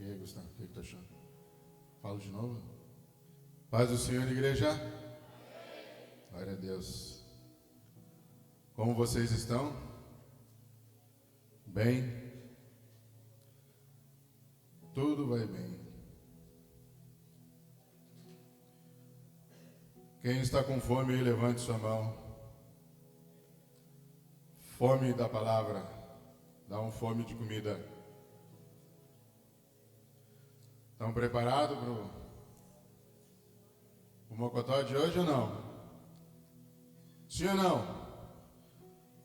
E aí, Gustavo, o que tu achou? Falo de novo? Paz do Senhor, igreja. Glória a Deus. Como vocês estão? Bem? Tudo vai bem. Quem está com fome aí, levante sua mão. Fome da palavra. Dá um fome de comida. Estão preparados para o mocotó de hoje ou não? Sim ou não?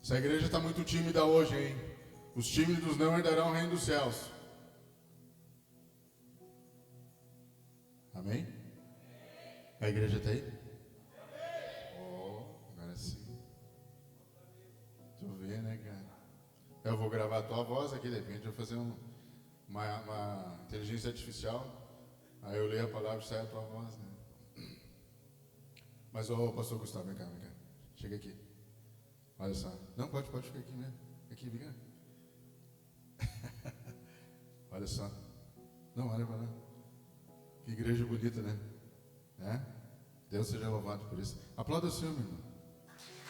Essa igreja está muito tímida hoje, hein? Os tímidos não herdarão o reino dos céus. Amém? A igreja está aí? Oh, agora sim. Tu vê, né, cara? Eu vou gravar a tua voz aqui, de repente eu vou fazer uma inteligência artificial. Aí eu leio a palavra e sai a tua voz, né? Mas, pastor Gustavo, vem cá. Chega aqui. Olha só. Não, pode ficar aqui mesmo. Aqui, vem cá. Olha só. Não, olha para lá. Que igreja bonita, né? É? Deus seja louvado por isso. Aplauda o Senhor, meu irmão.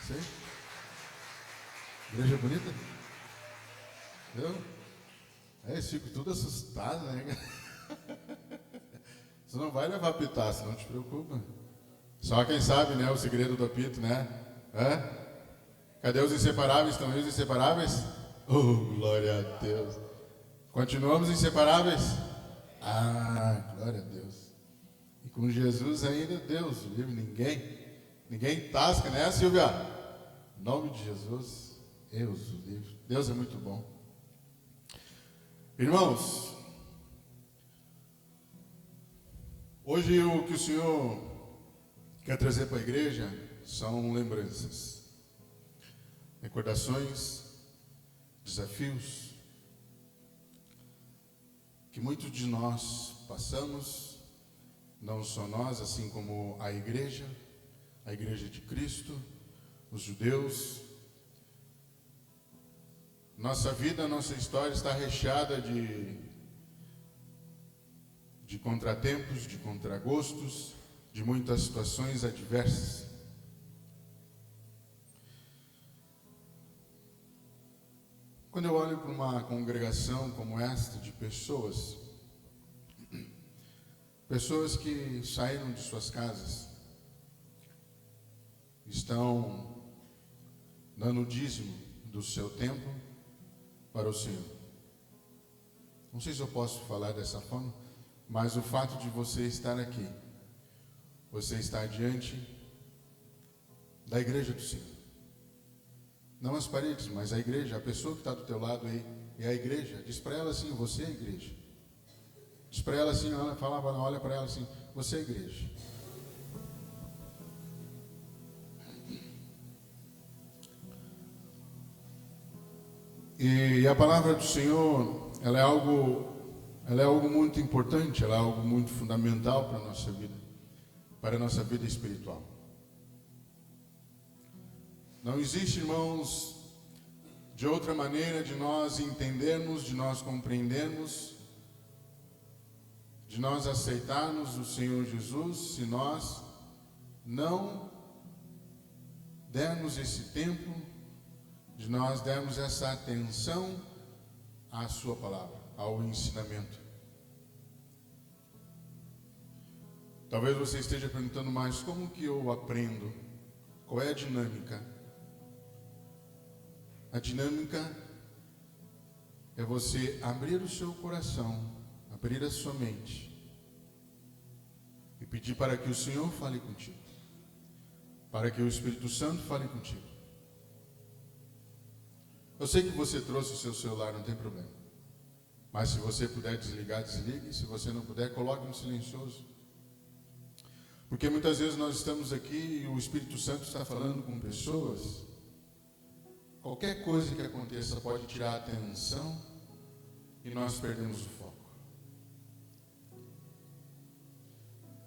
Sei? Igreja bonita? Eu? Fico tudo assustado, né? Você não vai levar pitaço, não te preocupa. Só quem sabe, né? O segredo do apito, né? Cadê os inseparáveis? Estão aí os inseparáveis? Oh, glória a Deus. Continuamos inseparáveis? Ah, glória a Deus. E com Jesus ainda, Deus livre, ninguém tasca, né, Silvia? Em nome de Jesus, Deus livre. Deus é muito bom. Irmãos, hoje o que o Senhor quer trazer para a igreja são lembranças, recordações, desafios que muitos de nós passamos, não só nós, assim como a igreja de Cristo, os judeus. Nossa vida, nossa história está recheada de contratempos, de contragostos, de muitas situações adversas. Quando eu olho para uma congregação como esta, de pessoas que saíram de suas casas, estão dando o dízimo do seu tempo para o Senhor. Não sei se eu posso falar dessa forma, mas o fato de você estar aqui, você está diante da igreja do Senhor. Não as paredes, mas a igreja, a pessoa que está do teu lado aí, é a igreja. Diz para ela assim, você é a igreja. Diz para ela assim, olha para ela assim, você é a igreja. E a palavra do Senhor, ela é algo muito importante, ela é algo muito fundamental para a nossa vida espiritual. Não existe, irmãos, de outra maneira de nós entendermos, de nós compreendermos, de nós aceitarmos o Senhor Jesus, se nós não dermos esse tempo, de nós dermos essa atenção à sua palavra, ao ensinamento. Talvez você esteja perguntando, mas como que eu aprendo? Qual é a dinâmica? A dinâmica é você abrir o seu coração, abrir a sua mente e pedir para que o Senhor fale contigo, para que o Espírito Santo fale contigo. Eu sei que você trouxe o seu celular, não tem problema, mas se você puder desligar, desligue. Se você não puder, coloque no silencioso, porque muitas vezes nós estamos aqui e o Espírito Santo está falando com pessoas. Qualquer coisa que aconteça pode tirar a atenção e nós perdemos o foco.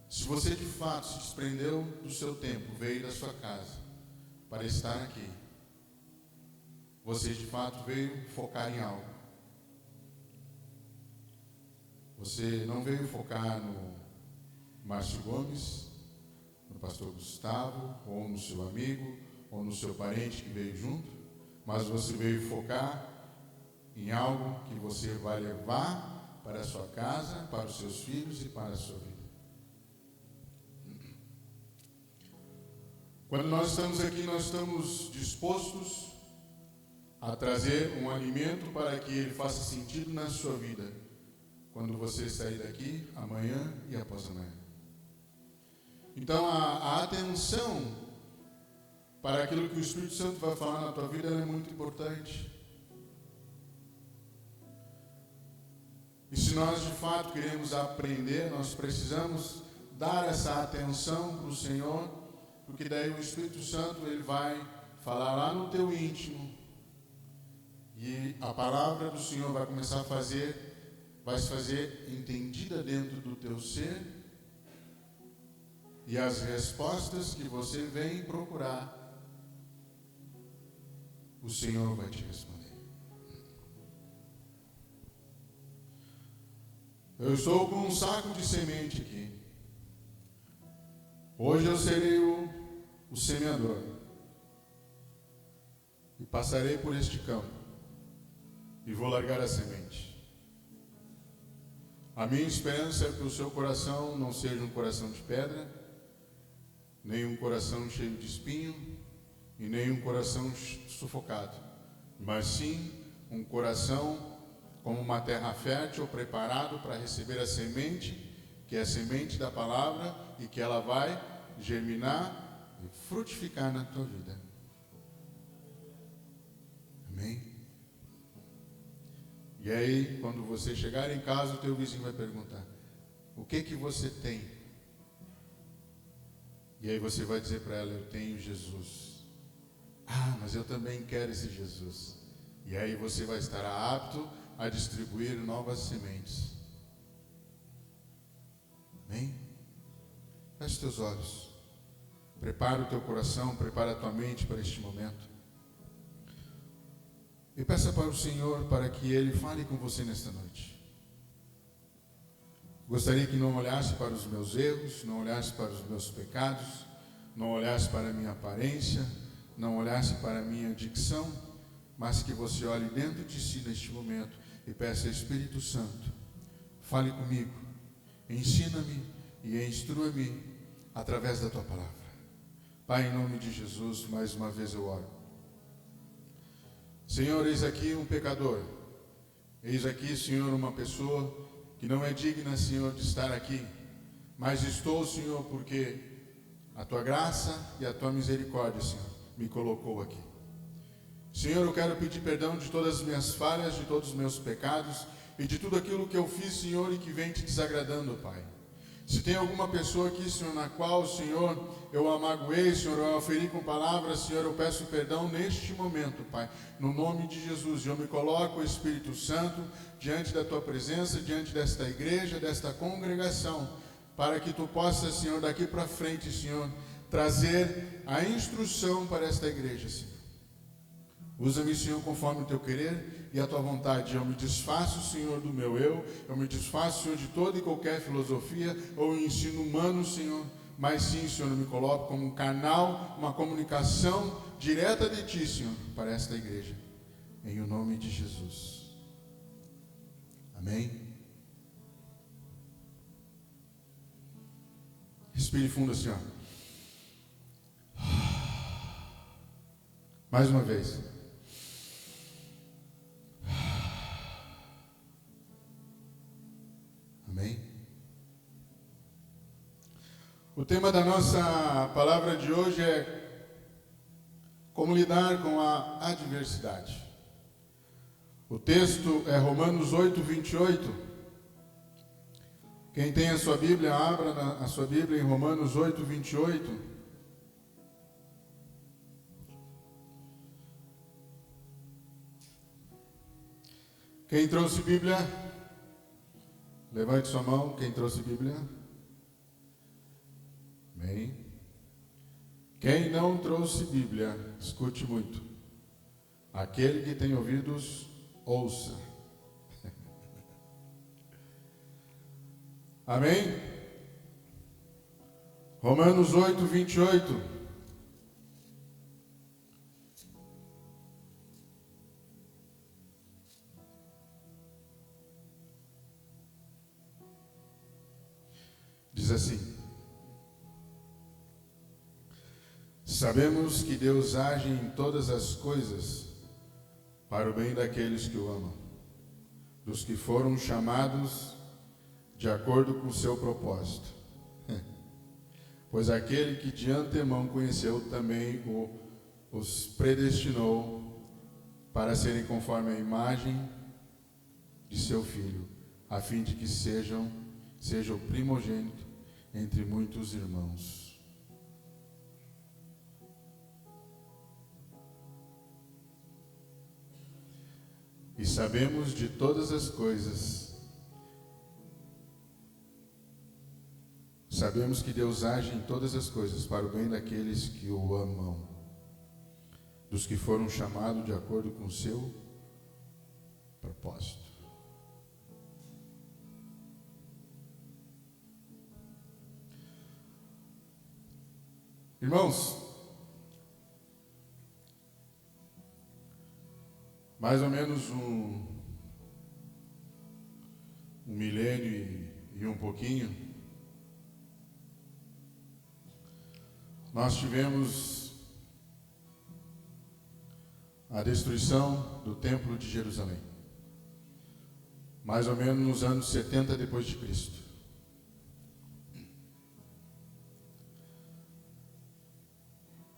Se você de fato se desprendeu do seu tempo, veio da sua casa para estar aqui, você de fato veio focar em algo. Você não veio focar no Márcio Gomes, no pastor Gustavo, ou no seu amigo, ou no seu parente que veio junto, mas você veio focar em algo que você vai levar para a sua casa, para os seus filhos e para a sua vida. Quando nós estamos aqui, nós estamos dispostos a trazer um alimento para que ele faça sentido na sua vida, quando você sair daqui amanhã e após amanhã. Então a atenção para aquilo que o Espírito Santo vai falar na tua vida é muito importante. E se nós de fato queremos aprender, nós precisamos dar essa atenção para o Senhor, porque daí o Espírito Santo ele vai falar lá no teu íntimo e a palavra do Senhor vai começar vai se fazer entendida dentro do teu ser, e as respostas que você vem procurar, o Senhor vai te responder. Eu estou com um saco de semente aqui. Hoje eu serei o semeador e passarei por este campo e vou largar a semente. A minha esperança é que o seu coração não seja um coração de pedra, nem um coração cheio de espinho e nem um coração sufocado, mas sim um coração como uma terra fértil, preparado para receber a semente, que é a semente da palavra, e que ela vai germinar e frutificar na tua vida. Amém? E aí, quando você chegar em casa, o teu vizinho vai perguntar: o que você tem? E aí você vai dizer para ela: eu tenho Jesus. Ah, mas eu também quero esse Jesus. E aí você vai estar apto a distribuir novas sementes. Amém? Feche teus olhos. Prepara o teu coração, prepara a tua mente para este momento. E peça para o Senhor para que Ele fale com você nesta noite. Gostaria que não olhasse para os meus erros, não olhasse para os meus pecados, não olhasse para a minha aparência, não olhasse para a minha dicção, mas que você olhe dentro de si neste momento e peça: Espírito Santo, fale comigo, ensina-me e instrua-me através da tua palavra. Pai, em nome de Jesus, mais uma vez eu oro. Senhor, eis aqui um pecador, eis aqui, Senhor, uma pessoa que não é digna, Senhor, de estar aqui, mas estou, Senhor, porque a tua graça e a tua misericórdia, Senhor, me colocou aqui. Senhor, eu quero pedir perdão de todas as minhas falhas, de todos os meus pecados e de tudo aquilo que eu fiz, Senhor, e que vem te desagradando, Pai. Se tem alguma pessoa aqui, Senhor, na qual, Senhor, eu a magoei, Senhor, eu a feri com palavras, Senhor, eu peço perdão neste momento, Pai, no nome de Jesus. Eu me coloco, Espírito Santo, diante da tua presença, diante desta igreja, desta congregação, para que tu possas, Senhor, daqui para frente, Senhor, trazer a instrução para esta igreja, Senhor. Usa-me, Senhor, conforme o teu querer e a tua vontade. Eu me desfaço, Senhor, do meu eu me desfaço, Senhor, de toda e qualquer filosofia ou ensino humano, Senhor, mas sim, Senhor, eu me coloco como um canal, uma comunicação direta de ti, Senhor, para esta igreja, em o nome de Jesus. Amém? Respire fundo, Senhor. Mais uma vez. Amém? O tema da nossa palavra de hoje é como lidar com a adversidade. O texto é Romanos 8, 28. Quem tem a sua Bíblia, abra a sua Bíblia em Romanos 8, 28. Quem trouxe Bíblia? Levante sua mão. Quem trouxe Bíblia? Amém. Quem não trouxe Bíblia, escute muito. Aquele que tem ouvidos, ouça. Amém? Romanos 8, 28. Diz assim: sabemos que Deus age em todas as coisas para o bem daqueles que o amam, dos que foram chamados de acordo com o seu propósito. Pois aquele que de antemão conheceu também os predestinou para serem conforme a imagem de seu Filho, a fim de que seja o primogênito entre muitos irmãos. E sabemos de todas as coisas. Sabemos que Deus age em todas as coisas para o bem daqueles que o amam, dos que foram chamados de acordo com o seu propósito. Irmãos, mais ou menos um milênio e um pouquinho, nós tivemos a destruição do Templo de Jerusalém, mais ou menos nos anos 70 depois de Cristo.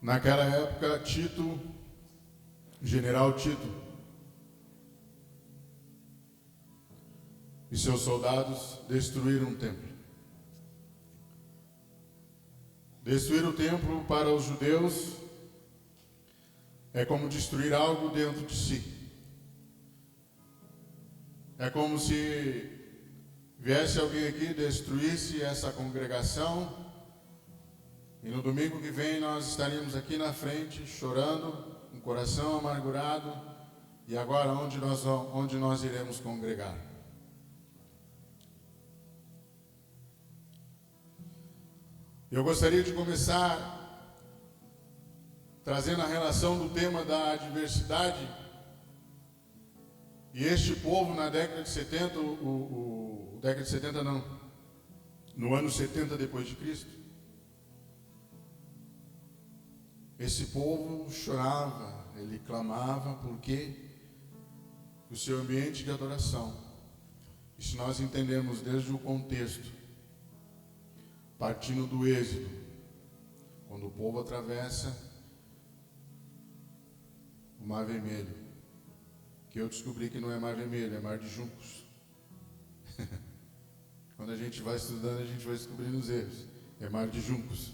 Naquela época, Tito, general Tito, e seus soldados destruíram o templo. Destruir o templo para os judeus é como destruir algo dentro de si. É como se viesse alguém aqui, destruísse essa congregação, e no domingo que vem nós estaríamos aqui na frente, chorando, com o coração amargurado, e agora onde nós iremos congregar? Eu gostaria de começar trazendo a relação do tema da adversidade. E este povo na década de 70, década de 70 não, no ano 70 depois de Cristo, esse povo chorava, ele clamava, porque o seu ambiente de adoração, e se nós entendemos desde o contexto, partindo do Êxodo, quando o povo atravessa o Mar Vermelho, que eu descobri que não é Mar Vermelho, é Mar de Juncos. Quando a gente vai estudando, a gente vai descobrindo os erros. É Mar de Juncos.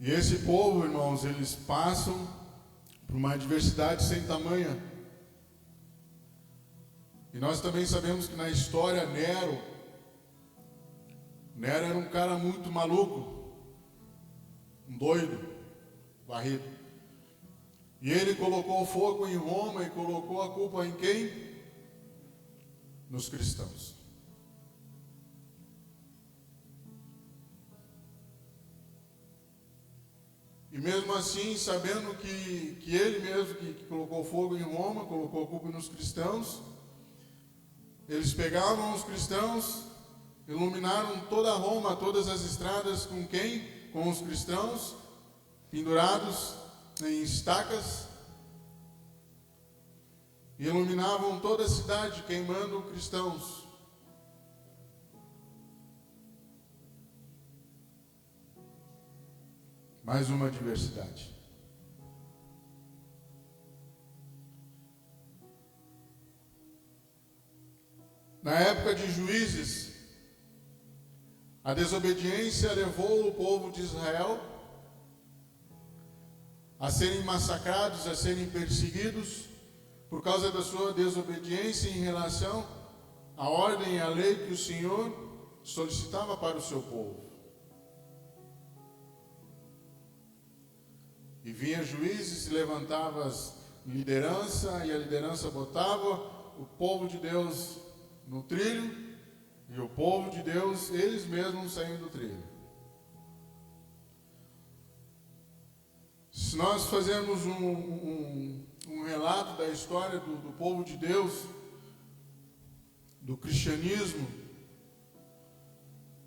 E esse povo, irmãos, eles passam por uma adversidade sem tamanha. E nós também sabemos que na história Nero era um cara muito maluco, um doido, varrido. E ele colocou fogo em Roma e colocou a culpa em quem? Nos cristãos. E mesmo assim, sabendo que ele mesmo que colocou fogo em Roma, colocou a culpa nos cristãos, eles pegavam os cristãos, iluminaram toda Roma, todas as estradas com quem? Com os cristãos, pendurados em estacas, e iluminavam toda a cidade, queimando cristãos. Mais uma adversidade. Na época de Juízes, a desobediência levou o povo de Israel a serem massacrados, a serem perseguidos, por causa da sua desobediência em relação à ordem e à lei que o Senhor solicitava para o seu povo. E vinha Juízes, se levantava a liderança, e a liderança botava o povo de Deus no trilho e o povo de Deus, eles mesmos saindo do trilho. Se nós fazermos um relato da história do povo de Deus, do cristianismo,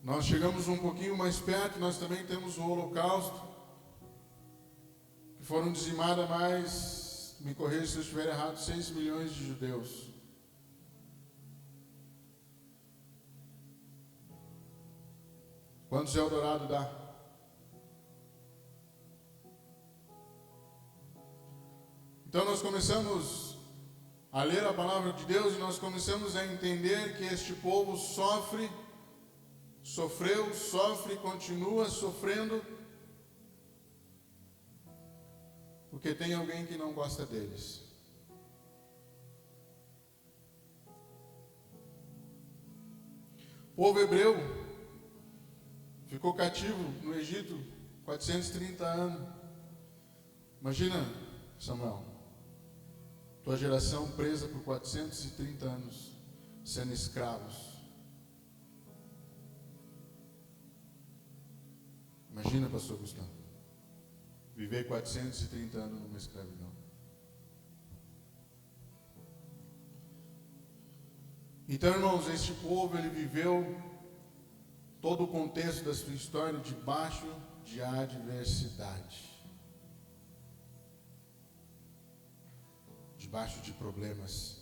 nós chegamos um pouquinho mais perto. Nós também temos o Holocausto, que foram dizimadas mais, me corrija se eu estiver errado, 6 milhões de judeus. Quantos Eldorado dá? Então nós começamos a ler a palavra de Deus e nós começamos a entender que este povo sofre, e continua sofrendo, porque tem alguém que não gosta deles. O povo hebreu ficou cativo no Egito 430 anos. Imagina, Samuel, tua geração presa por 430 anos, sendo escravos. Imagina, pastor Gustavo, viver 430 anos numa escravidão. Então, irmãos, este povo, ele viveu todo o contexto da sua história debaixo de adversidade, debaixo de problemas,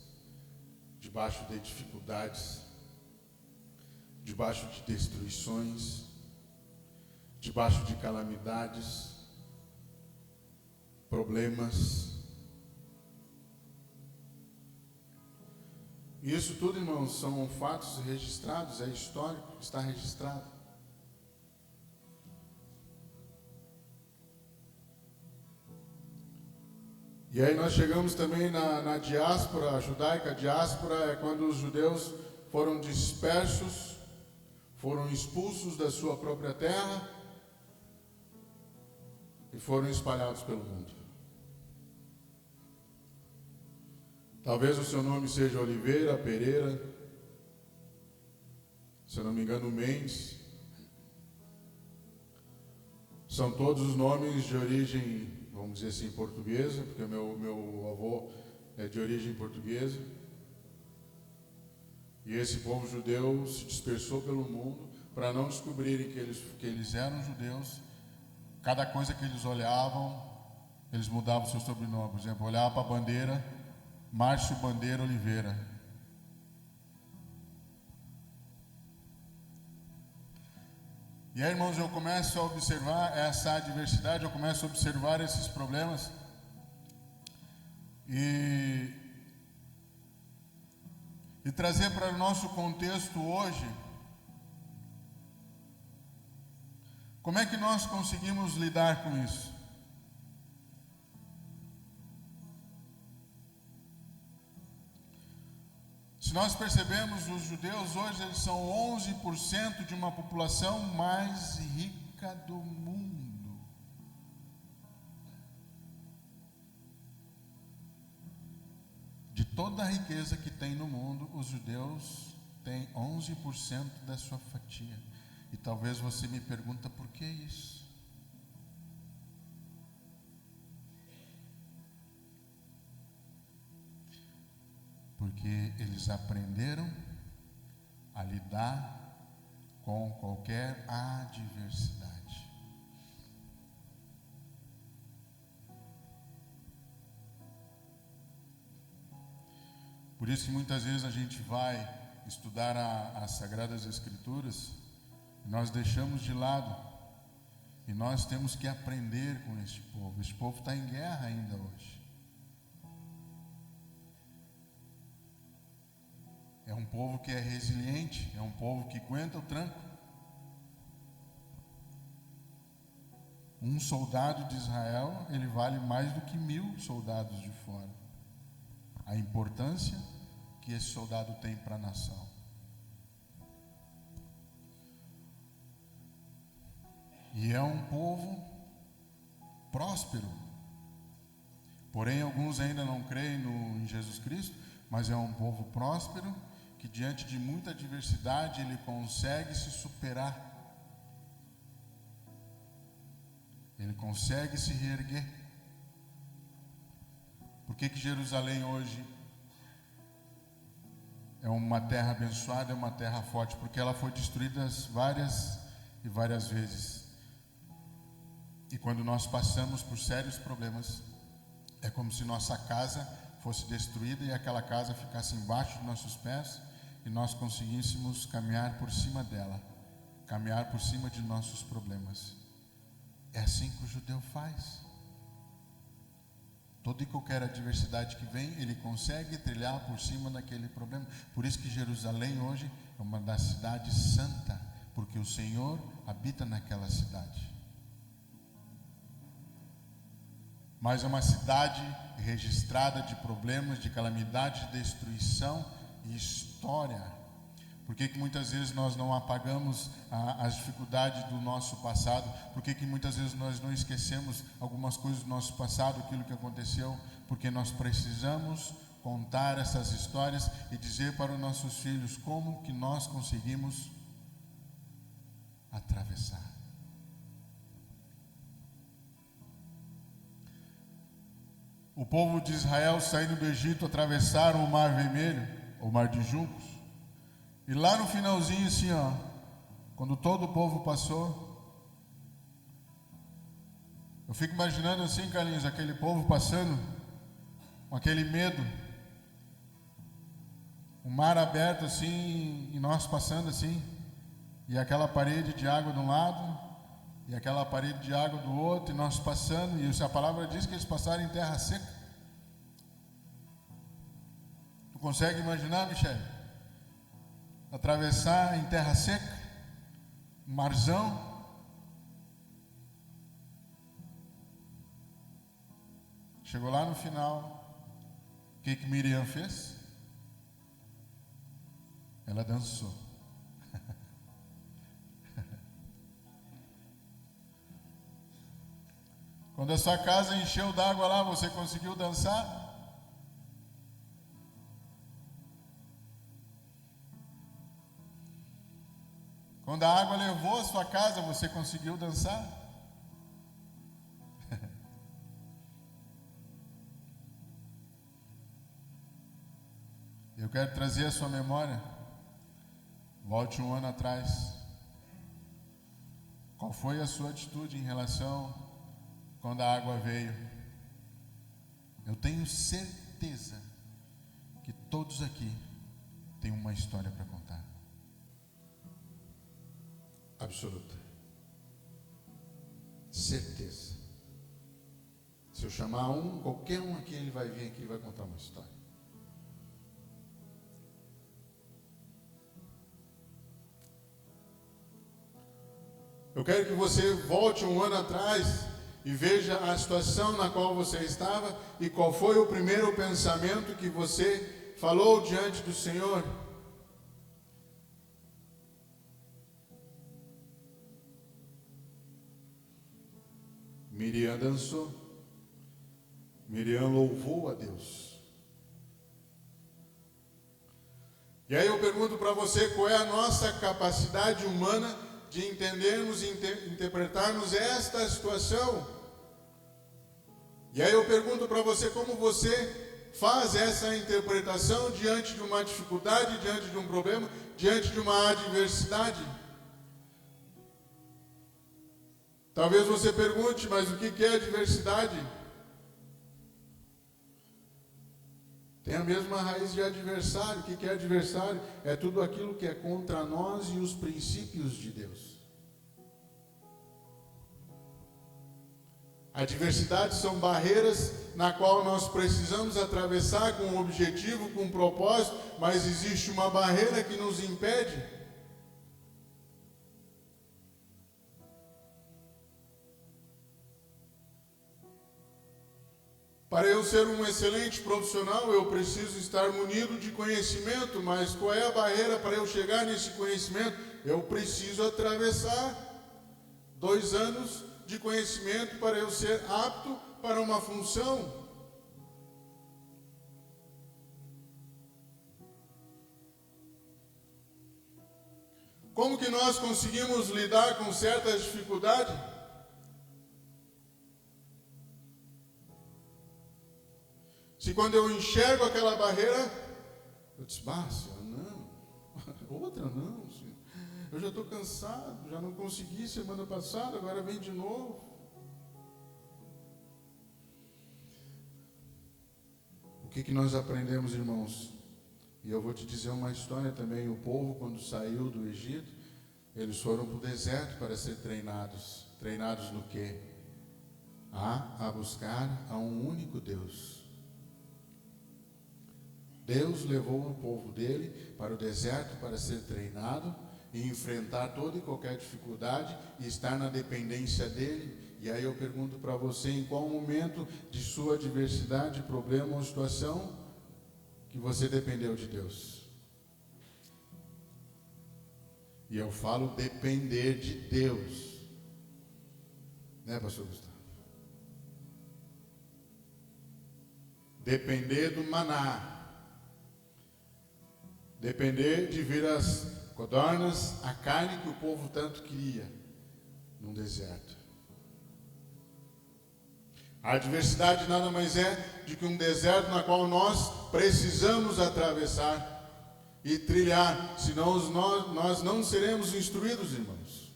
debaixo de dificuldades, debaixo de destruições, debaixo de calamidades, problemas. E isso tudo, irmãos, são fatos registrados, é histórico, está registrado. E aí nós chegamos também na diáspora judaica. A diáspora é quando os judeus foram dispersos, foram expulsos da sua própria terra e foram espalhados pelo mundo. Talvez o seu nome seja Oliveira, Pereira, se eu não me engano, Mendes. São todos os nomes de origem, vamos dizer assim, portuguesa, porque meu avô é de origem portuguesa. E esse povo judeu se dispersou pelo mundo para não descobrirem que eles eram judeus. Cada coisa que eles olhavam, eles mudavam o seu sobrenome. Por exemplo, olhava para a bandeira, Márcio Bandeira Oliveira. E aí, irmãos, eu começo a observar essa adversidade, eu começo a observar esses problemas e trazer para o nosso contexto hoje. Como é que nós conseguimos lidar com isso? Se nós percebemos, os judeus hoje eles são 11% de uma população mais rica do mundo. De toda a riqueza que tem no mundo, os judeus têm 11% da sua fatia. E talvez você me pergunta, por que isso? Porque eles aprenderam a lidar com qualquer adversidade. Por isso que muitas vezes a gente vai estudar as Sagradas Escrituras, nós deixamos de lado, e nós temos que aprender com este povo. Este povo está em guerra ainda hoje. É um povo que é resiliente, é um povo que aguenta o tranco. Um soldado de Israel, ele vale mais do que 1000 soldados de fora. A importância que esse soldado tem para a nação. E é um povo próspero. Porém, alguns ainda não creem em Jesus Cristo, mas é um povo próspero, que diante de muita adversidade ele consegue se superar. Ele consegue se reerguer. Por que Jerusalém hoje é uma terra abençoada, é uma terra forte? Porque ela foi destruída várias e várias vezes. E quando nós passamos por sérios problemas, é como se nossa casa fosse destruída e aquela casa ficasse embaixo de nossos pés e nós conseguíssemos caminhar por cima dela, caminhar por cima de nossos problemas. É assim que o judeu faz. Toda e qualquer adversidade que vem, ele consegue trilhar por cima daquele problema. Por isso que Jerusalém hoje é uma das cidades santas, porque o Senhor habita naquela cidade. Mas é uma cidade registrada de problemas, de calamidade, de destruição e história. Por que muitas vezes nós não apagamos as dificuldades do nosso passado? Por que muitas vezes nós não esquecemos algumas coisas do nosso passado, aquilo que aconteceu? Porque nós precisamos contar essas histórias e dizer para os nossos filhos como que nós conseguimos atravessar. O povo de Israel saindo do Egito atravessaram o Mar Vermelho, o Mar de Juncos. E lá no finalzinho assim, ó, quando todo o povo passou, eu fico imaginando assim, Carlinhos, aquele povo passando, com aquele medo, o mar aberto assim, e nós passando assim, e aquela parede de água de um lado, e aquela parede de água do outro, e nós passando, e a palavra diz que eles passaram em terra seca. Tu consegue imaginar, Michele? Atravessar em terra seca, um marzão. Chegou lá no final, o que Miriam fez? Ela dançou. Quando a sua casa encheu d'água lá, você conseguiu dançar? Quando a água levou a sua casa, você conseguiu dançar? Eu quero trazer a sua memória. Volte um ano atrás. Qual foi a sua atitude em relação quando a água veio? Eu tenho certeza que todos aqui têm uma história para contar. Absoluta. Certeza. Se eu chamar qualquer um aqui, ele vai vir aqui e vai contar uma história. Eu quero que você volte um ano atrás e veja a situação na qual você estava e qual foi o primeiro pensamento que você falou diante do Senhor. Miriam dançou. Miriam louvou a Deus. E aí eu pergunto para você, qual é a nossa capacidade humana de entendermos e interpretarmos esta situação? E aí eu pergunto para você, como você faz essa interpretação diante de uma dificuldade, diante de um problema, diante de uma adversidade? Talvez você pergunte, mas o que é adversidade? Tem a mesma raiz de adversário. O que é adversário? É tudo aquilo que é contra nós e os princípios de Deus. Adversidades são barreiras na qual nós precisamos atravessar com um objetivo, com um propósito, mas existe uma barreira que nos impede. Para eu ser um excelente profissional, eu preciso estar munido de conhecimento, mas qual é a barreira para eu chegar nesse conhecimento? Eu preciso atravessar 2 anos de conhecimento para eu ser apto para uma função. Como que nós conseguimos lidar com certas dificuldades? Se quando eu enxergo aquela barreira, eu disse, Senhor, não, outra não, Senhor. Eu já estou cansado, já não consegui semana passada, agora vem de novo. O que nós aprendemos, irmãos? E eu vou te dizer uma história também. O povo, quando saiu do Egito, eles foram para o deserto para ser treinados. Treinados no quê? A buscar a um único Deus. Deus levou o povo dele para o deserto para ser treinado e enfrentar toda e qualquer dificuldade e estar na dependência dele. E aí eu pergunto para você, em qual momento de sua adversidade, problema ou situação que você dependeu de Deus? E eu falo depender de Deus, né, pastor Gustavo? Depender do maná, depender de vir as codornas, a carne que o povo tanto queria num deserto. A adversidade nada mais é do que um deserto na qual nós precisamos atravessar e trilhar, senão nós não seremos instruídos, irmãos.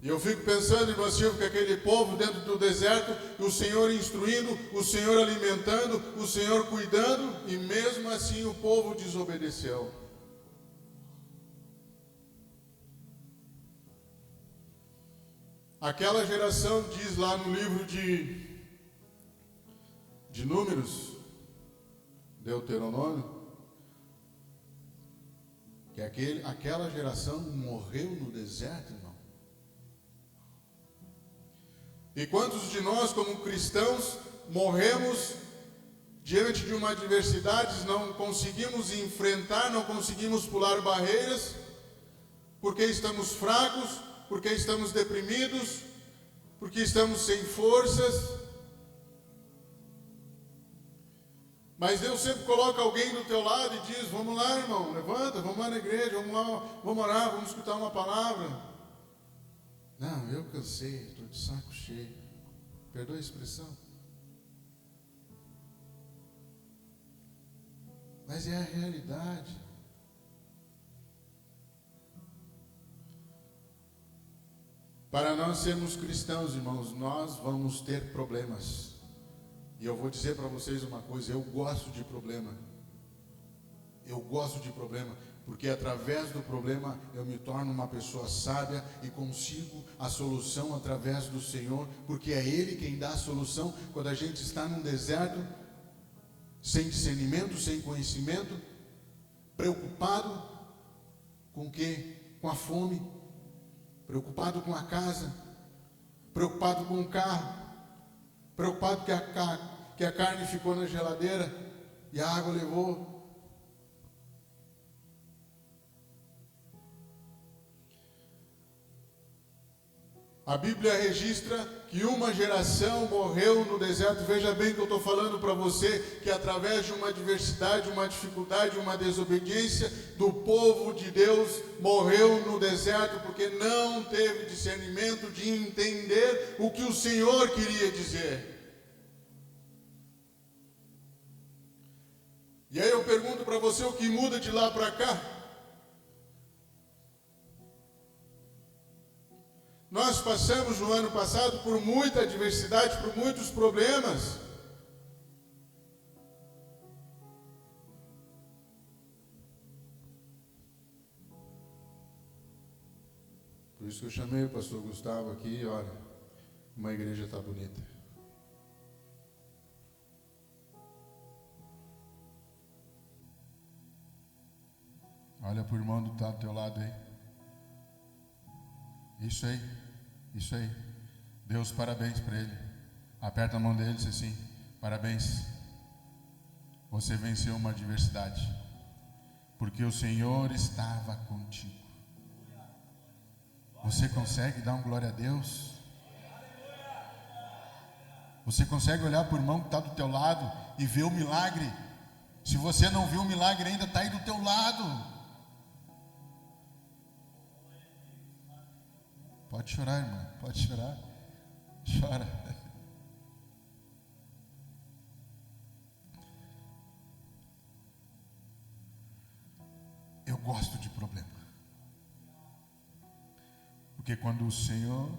E eu fico pensando, irmão Silvio, que aquele povo dentro do deserto, o Senhor instruindo, o Senhor alimentando, o Senhor cuidando, e mesmo assim o povo desobedeceu. Aquela geração diz lá no livro de Números, Deuteronômio, que aquela geração morreu no deserto, irmão. E quantos de nós, como cristãos, morremos diante de uma adversidade, não conseguimos enfrentar, não conseguimos pular barreiras, porque estamos fracos, porque estamos deprimidos, porque estamos sem forças. Mas Deus sempre coloca alguém do teu lado e diz, vamos lá, irmão, levanta, vamos lá na igreja, vamos lá, vamos orar, vamos escutar uma palavra. Não, eu cansei, estou de saco cheio. Perdoa a expressão. Mas é a realidade. Para nós sermos cristãos, irmãos, nós vamos ter problemas. E eu vou dizer para vocês uma coisa, eu gosto de problema. Eu gosto de problema, porque através do problema eu me torno uma pessoa sábia e consigo a solução através do Senhor, porque é Ele quem dá a solução quando a gente está num deserto, sem discernimento, sem conhecimento, preocupado com o quê? Com a fome, preocupado com a casa, preocupado com o carro, preocupado que a carne ficou na geladeira e a água levou. A Bíblia registra que uma geração morreu no deserto. Veja bem que eu estou falando para você, que através de uma adversidade, uma dificuldade, uma desobediência do povo de Deus, morreu no deserto, porque não teve discernimento de entender o que o Senhor queria dizer. E aí eu pergunto para você, o que muda de lá para cá? Nós passamos no ano passado por muita adversidade, por muitos problemas. Por isso que eu chamei o pastor Gustavo aqui, e olha, uma igreja está bonita. Olha para o irmão que está do teu lado aí. Isso aí, isso aí. Deus, parabéns para ele. Aperta a mão dele e diz assim, parabéns. Você venceu uma adversidade, porque o Senhor estava contigo. Você consegue dar um glória a Deus? Você consegue olhar para o irmão que está do teu lado e ver o milagre? Se você não viu o milagre ainda, está aí do teu lado. Pode chorar, irmã, pode chorar. Chora. Eu gosto de problema. Porque quando o Senhor,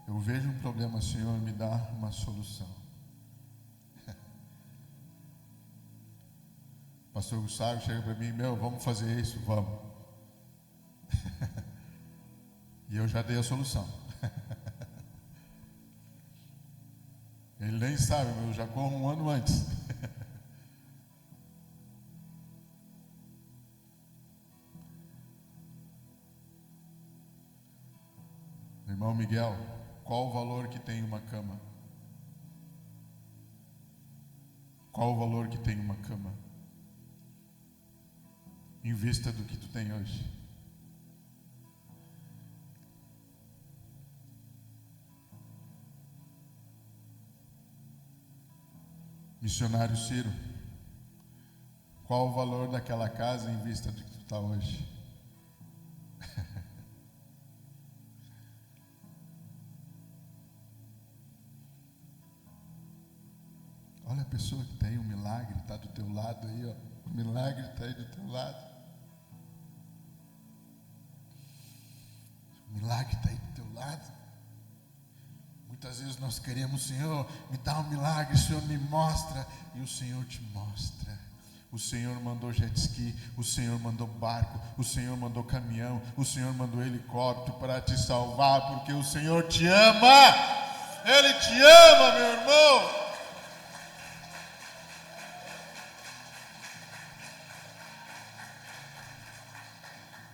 eu vejo um problema, o Senhor me dá uma solução. Pastor Gustavo chega para mim, vamos fazer isso, vamos. E eu já dei a solução. Ele nem sabe, mas eu já corro um ano antes. Irmão Miguel, qual o valor que tem uma cama? Qual o valor que tem uma cama? Em vista do que tu tem hoje. Missionário Ciro, qual o valor daquela casa em vista do que tu está hoje? Olha a pessoa que tem um milagre, está do teu lado aí, ó. O milagre está aí do teu lado. O milagre está aí do teu lado. Muitas vezes nós queremos, Senhor, me dá um milagre, Senhor me mostra, e o Senhor te mostra. O Senhor mandou jet ski, o Senhor mandou barco, o Senhor mandou caminhão, o Senhor mandou helicóptero para te salvar, porque o Senhor te ama. Ele te ama, meu irmão.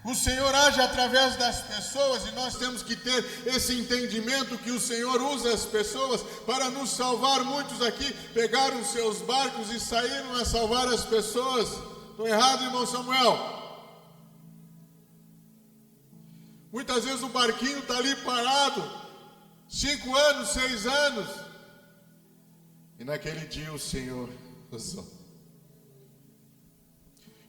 O Senhor age através das pessoas e nós temos que ter esse entendimento que o Senhor usa as pessoas para nos salvar. Muitos aqui pegaram seus barcos e saíram a salvar as pessoas. Estou errado, irmão Samuel? Muitas vezes o barquinho está ali parado, 5 anos, 6 anos, e naquele dia o Senhor usou.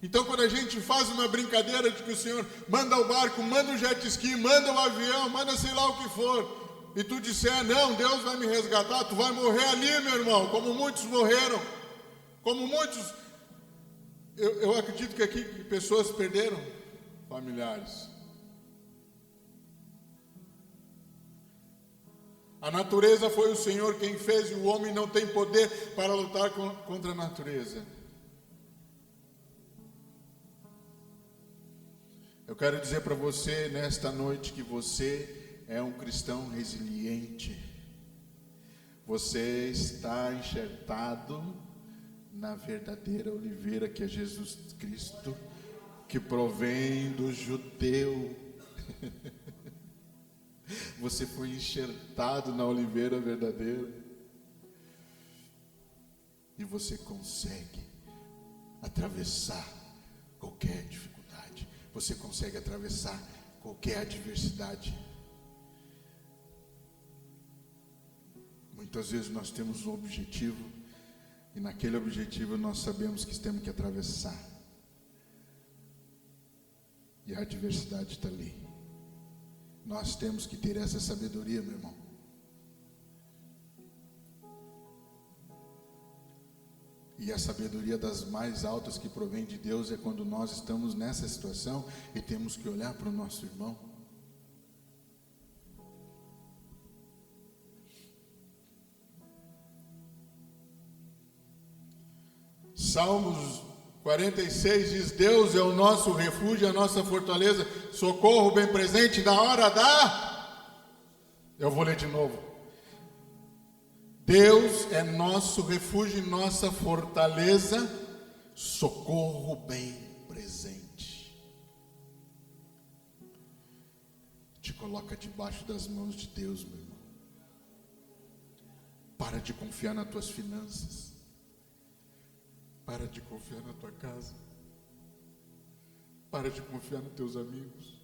Então, quando a gente faz uma brincadeira de que o Senhor manda o barco, manda o jet ski, manda o avião, manda sei lá o que for, e tu disser, não, Deus vai me resgatar, tu vai morrer ali, meu irmão, como muitos morreram, como muitos, eu acredito que aqui pessoas perderam familiares. A natureza foi o Senhor quem fez, e o homem não tem poder para lutar contra a natureza. Eu quero dizer para você nesta noite que você é um cristão resiliente. Você está enxertado na verdadeira oliveira que é Jesus Cristo, que provém do judeu. Você foi enxertado na oliveira verdadeira. E você consegue atravessar qualquer dificuldade. Você consegue atravessar qualquer adversidade. Muitas vezes nós temos um objetivo, e naquele objetivo nós sabemos que temos que atravessar. E a adversidade está ali. Nós temos que ter essa sabedoria, meu irmão. E a sabedoria das mais altas que provém de Deus é quando nós estamos nessa situação e temos que olhar para o nosso irmão. Salmos 46 diz, Deus é o nosso refúgio, a nossa fortaleza, socorro bem presente na hora da... Eu vou ler de novo. Deus é nosso refúgio e nossa fortaleza, socorro bem presente. Te coloca debaixo das mãos de Deus, meu irmão. Para de confiar nas tuas finanças. Para de confiar na tua casa. Para de confiar nos teus amigos.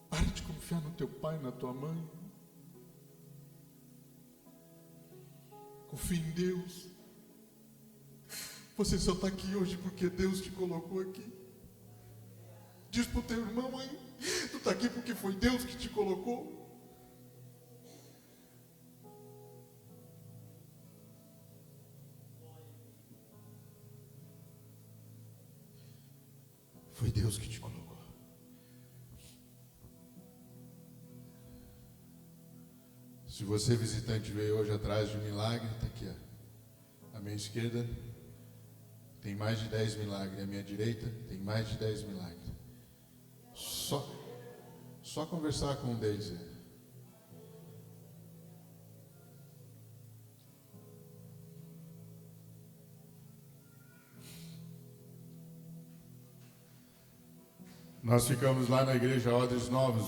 Para de confiar no teu pai, na tua mãe. Confie em Deus. Você só está aqui hoje porque Deus te colocou aqui. Diz para o teu irmão aí, tu está aqui porque foi Deus que te colocou. Foi Deus que te colocou. Se você, visitante, veio hoje atrás de um milagre, está aqui, ó. À minha esquerda tem mais de 10 milagres. À minha direita tem mais de 10 milagres. Só conversar com um deles. Nós ficamos lá na igreja Odres Novos,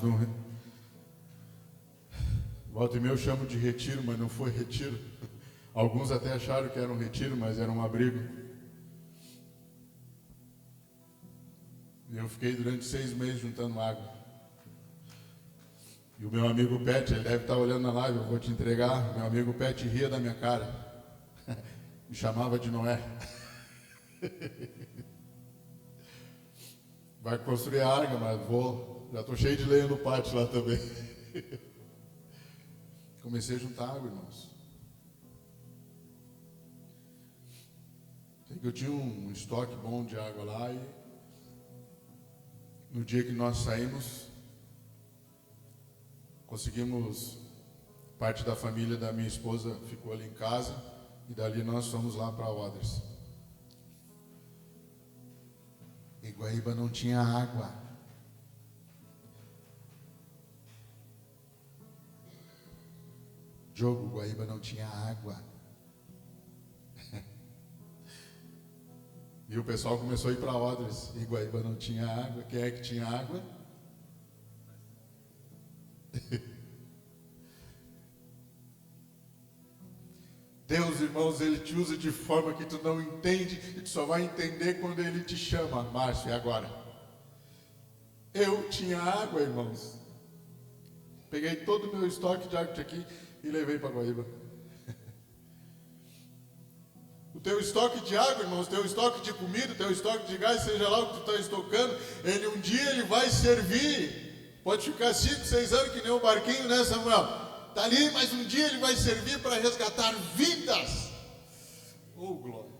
volta e meia eu chamo de retiro, mas não foi retiro. Alguns até acharam que era um retiro, mas era um abrigo. E eu fiquei durante 6 meses juntando água. E o meu amigo Pet, ele deve estar olhando na live, eu vou te entregar. Meu amigo Pet ria da minha cara. Me chamava de Noé. Vai construir a arca, mas vou. Já estou cheio de lenha no pátio lá também. Comecei a juntar água, irmãos. Sei que eu tinha um estoque bom de água lá e no dia que nós saímos, conseguimos, parte da família da minha esposa ficou ali em casa e dali nós fomos lá para Odres. E Guaíba não tinha água. Guaíba não tinha água. E o pessoal começou a ir para Odres. E Guaíba não tinha água. Quem é que tinha água? Deus, irmãos, Ele te usa de forma que tu não entende e tu só vai entender quando Ele te chama. Márcio, e agora? Eu tinha água, irmãos. Peguei todo o meu estoque de água aqui e levei para Guaíba. O teu estoque de água, irmãos, o teu estoque de comida, o teu estoque de gás, seja lá o que tu está estocando, um dia ele vai servir. Pode ficar 5, 6 anos que nem um barquinho, né, Samuel? Está ali, mas um dia ele vai servir para resgatar vidas. Oh, glória.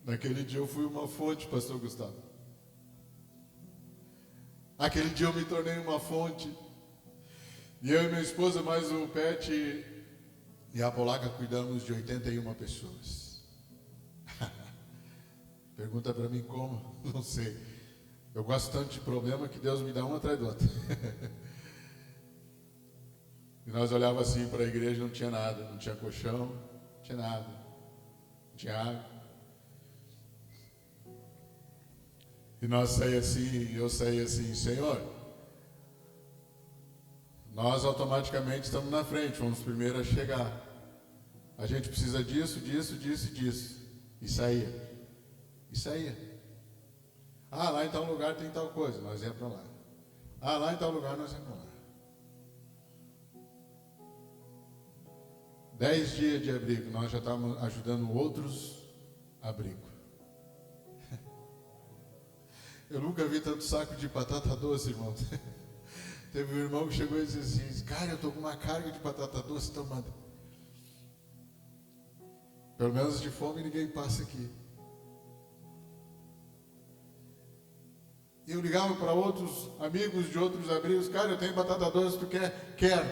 Naquele dia eu fui uma fonte, pastor Gustavo. Aquele dia eu me tornei uma fonte. E eu e minha esposa, mais o Pet e a Polaca, cuidamos de 81 pessoas. Pergunta para mim como? Não sei. Eu gosto tanto de problema que Deus me dá um atrás do outro. E nós olhávamos assim para a igreja, não tinha nada, não tinha colchão, não tinha nada, não tinha água. E nós saímos assim, eu saí assim, Senhor, nós automaticamente estamos na frente, fomos os primeiros a chegar. A gente precisa disso, disso, disso e disso. E saía. E saía. Ah, lá em tal lugar tem tal coisa, nós íamos para lá. Ah, lá em tal lugar nós íamos para lá. 10 dias de abrigo, nós já estávamos ajudando outros abrigo. Eu nunca vi tanto saco de batata doce, irmão. Teve um irmão que chegou e disse assim, cara, eu estou com uma carga de batata doce tomando. Pelo menos de fome ninguém passa aqui. E eu ligava para outros amigos de outros abrigos, cara, eu tenho batata doce, tu quer? Quero.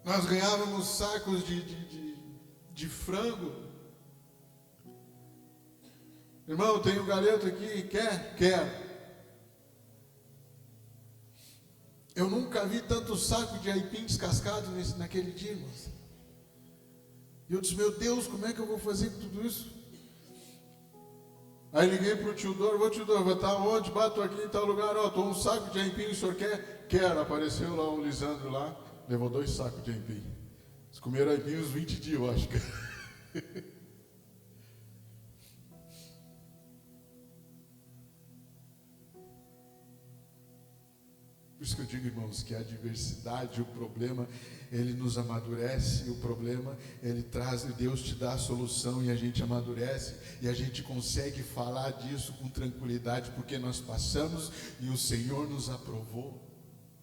Nós ganhávamos sacos de frango. Irmão, tem um galeto aqui, quer? Quero. Eu nunca vi tanto saco de aipim descascado naquele dia, irmãos. E eu disse, meu Deus, como é que eu vou fazer com tudo isso? Aí liguei para o tio Dor, vou estar onde? Bato aqui em tal lugar, ó, estou um saco de aipim, o senhor quer? Quero. Apareceu lá o Lisandro lá, levou 2 sacos de aipim. Eles comeram aipim uns 20 dias, eu acho. O isso que eu digo, irmãos, que a adversidade, o problema, ele nos amadurece, o problema, ele traz, Deus te dá a solução e a gente amadurece, e a gente consegue falar disso com tranquilidade, porque nós passamos e o Senhor nos aprovou.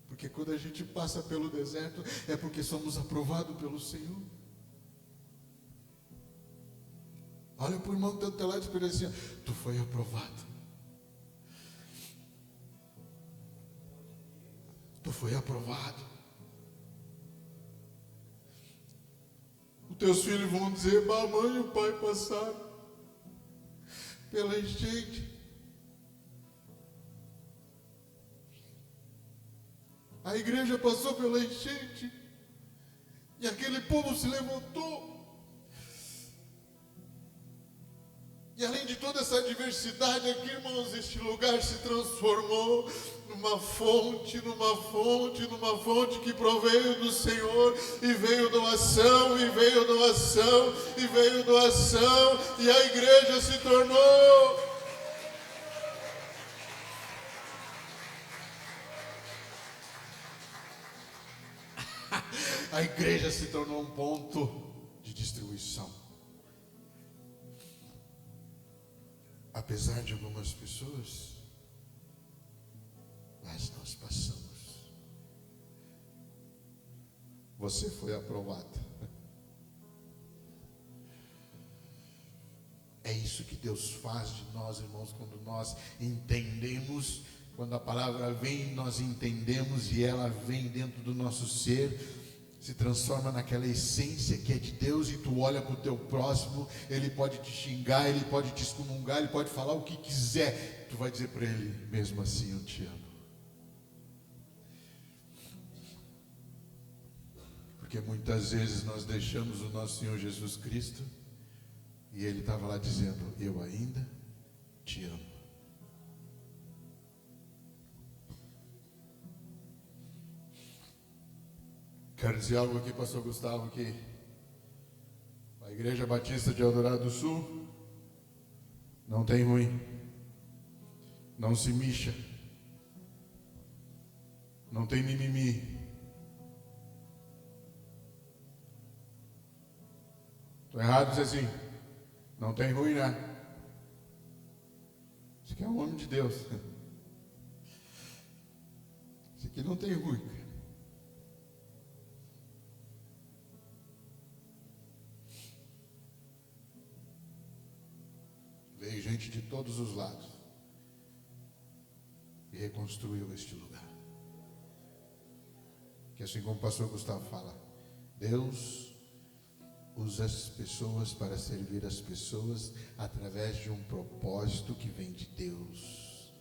Porque quando a gente passa pelo deserto, é porque somos aprovados pelo Senhor. Olha para o irmão que está do teu lado e diz assim: tu foi aprovado. Tu foi aprovado. Os teus filhos vão dizer: a mãe e o pai passaram pela enchente. A igreja passou pela enchente. E aquele povo se levantou. E além de toda essa diversidade aqui, irmãos, este lugar se transformou numa fonte que proveio do Senhor, e veio doação, e veio doação, e veio doação, e a igreja se tornou. A igreja se tornou um ponto de distribuição. Apesar de algumas pessoas, mas nós passamos. Você foi aprovado. É isso que Deus faz de nós, irmãos, quando nós entendemos, quando a palavra vem, nós entendemos e ela vem dentro do nosso ser, se transforma naquela essência que é de Deus, e tu olha para o teu próximo, ele pode te xingar, ele pode te excomungar, ele pode falar o que quiser, tu vai dizer para ele: mesmo assim eu te amo. Porque muitas vezes nós deixamos o nosso Senhor Jesus Cristo, e ele estava lá dizendo: eu ainda te amo. Quero dizer algo aqui, pastor Gustavo, que a Igreja Batista de Eldorado do Sul não tem ruim, não se mixa, não tem mimimi. Estou errado dizer assim, não tem ruim, né? Isso aqui é um homem de Deus. Isso aqui não tem ruim. Veio gente de todos os lados e reconstruiu este lugar. Que assim como o pastor Gustavo fala, Deus usa as pessoas para servir as pessoas através de um propósito que vem de Deus.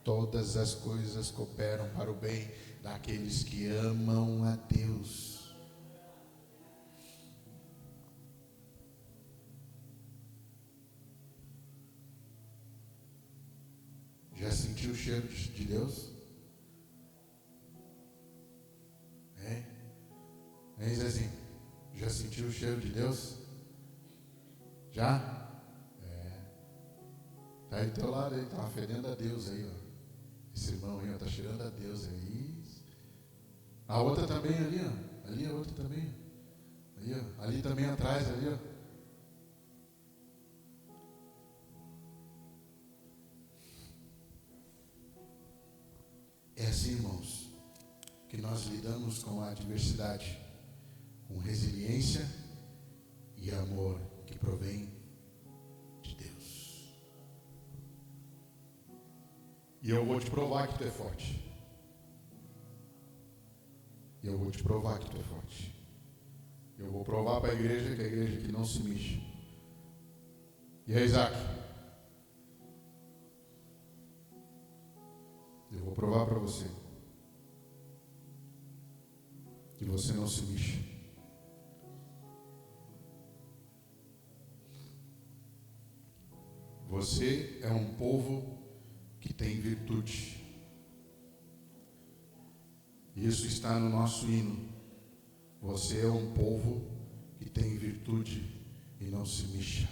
Todas as coisas cooperam para o bem daqueles que amam a Deus. Já sentiu o cheiro de Deus? Hein, Zezinho? Já sentiu o cheiro de Deus? Já? Tá aí do teu lado aí, tá fedendo a Deus aí, ó. Esse irmão aí, ó, tá cheirando a Deus aí. A outra também ali, ó. Ali a outra também. Ali, ó. Ali também atrás, ali, ó. É assim, irmãos, que nós lidamos com a adversidade, com resiliência e amor que provém de Deus. E eu vou te provar que tu é forte. E eu vou te provar que tu é forte. Eu vou provar para a igreja que é a igreja que não se mexe. E aí, Isaac? Eu vou provar para você que você não se mexe. Você é um povo que tem virtude. Isso está no nosso hino. Você é um povo que tem virtude e não se mexa.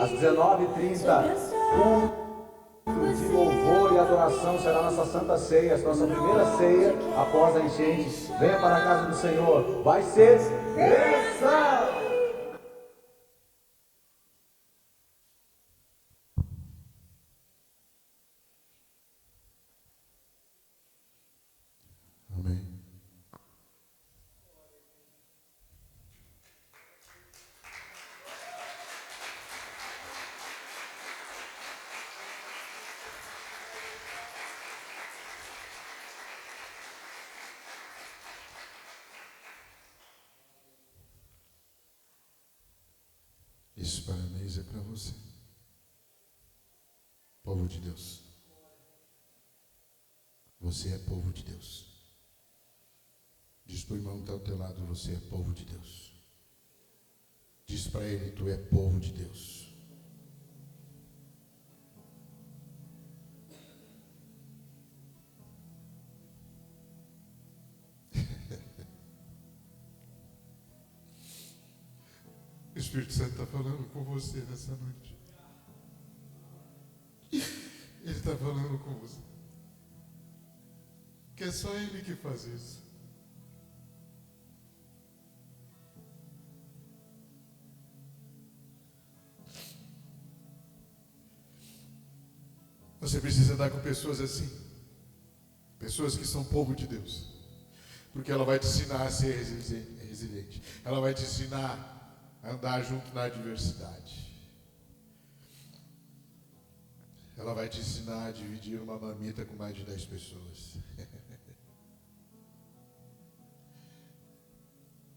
Às 19h30, culto de louvor e adoração será nossa Santa Ceia, nossa primeira ceia após a enchente. Venha para a casa do Senhor, vai ser bênção! Amém. Esse parabéns é para você, povo de Deus. Você é povo de Deus. Diz para o irmão que está ao teu lado: você é povo de Deus. Diz para ele: tu é povo de Deus. O Espírito Santo está falando com você nessa noite. Ele está falando com você. Que é só Ele que faz isso. Você precisa andar com pessoas assim. Pessoas que são povo de Deus. Porque ela vai te ensinar a ser resiliente. Ela vai te ensinar a andar junto na adversidade. Ela vai te ensinar a dividir uma marmita com mais de 10 pessoas.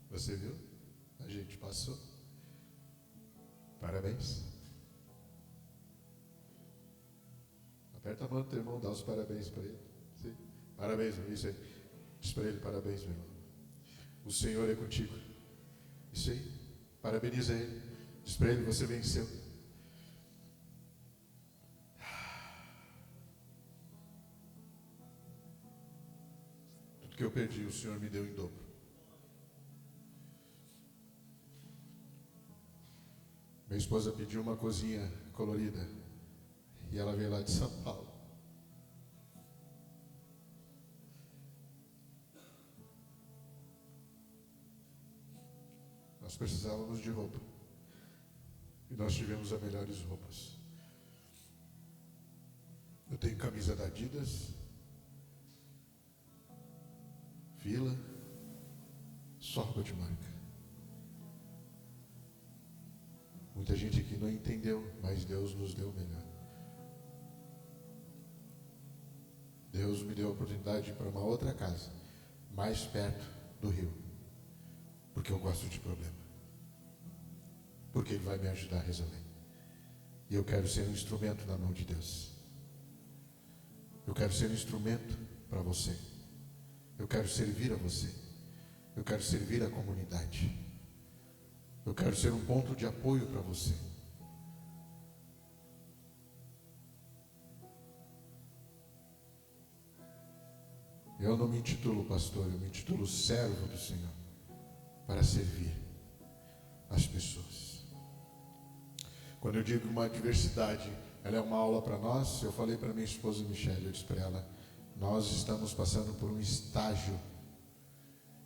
Você viu? A gente passou. Parabéns. Aperta a mão do teu irmão, dá os parabéns para ele. Sim. Parabéns, isso aí. Diz para ele: parabéns, meu irmão. O Senhor é contigo. Isso aí. Parabeniza ele. Diz para ele: você venceu. Tudo que eu perdi, o Senhor me deu em dobro. Minha esposa pediu uma cozinha colorida e ela veio lá de São Paulo. Nós precisávamos de roupa e nós tivemos as melhores roupas. Eu tenho camisa da Adidas, Fila, só roupa de marca. Muita gente aqui não entendeu, mas Deus nos deu o melhor. Deus me deu a oportunidade de ir para uma outra casa, mais perto do rio, porque eu gosto de problema. Porque Ele vai me ajudar a resolver. E eu quero ser um instrumento na mão de Deus. Eu quero ser um instrumento para você. Eu quero servir a você. Eu quero servir a comunidade. Eu quero ser um ponto de apoio para você. Eu não me intitulo pastor, eu me intitulo servo do Senhor, para servir as pessoas. Quando eu digo uma adversidade, ela é uma aula para nós. Eu falei para minha esposa Michele, eu disse para ela: nós estamos passando por um estágio